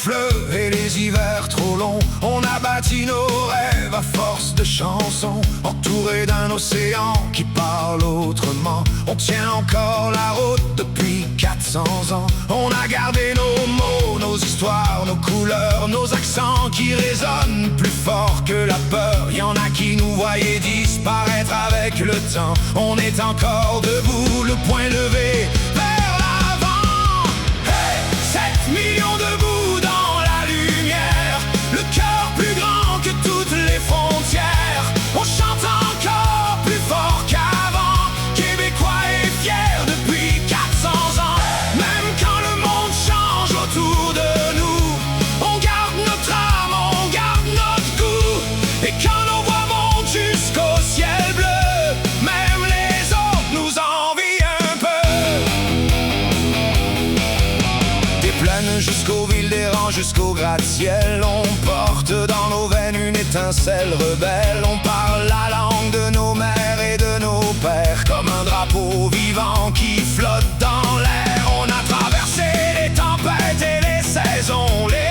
fleuve et les hivers trop longs. On a bâti nos rêves à force de chansons, entourés d'un océan qui parle autrement. On tient encore la route depuis 400 ans. On a gardé nos mots, nos histoires, nos couleurs, nos accents qui résonnent plus fort que la peur. Y en a qui nous voyaient disparaître avec le temps. On est encore debout, le poing levé vers l'avant. Hey, 7 millions debout dans la lumière, le cœur plus grand que toutes les frontières. On chante encore plus fort qu'avant, québécois et fiers depuis 400 ans. Même quand le monde change autour de nous, on garde notre âme, on garde notre goût. Et quand nos voix montent jusqu'au ciel bleu, même les autres nous envient un peu. Des plaines jusqu'aux villes, des rangs jusqu'au gratte-ciel, on porte dans nos veines une étincelle rebelle. On parle la langue de nos mères et de nos pères, comme un drapeau vivant qui flotte dans l'air. On a traversé les tempêtes et les saisons, les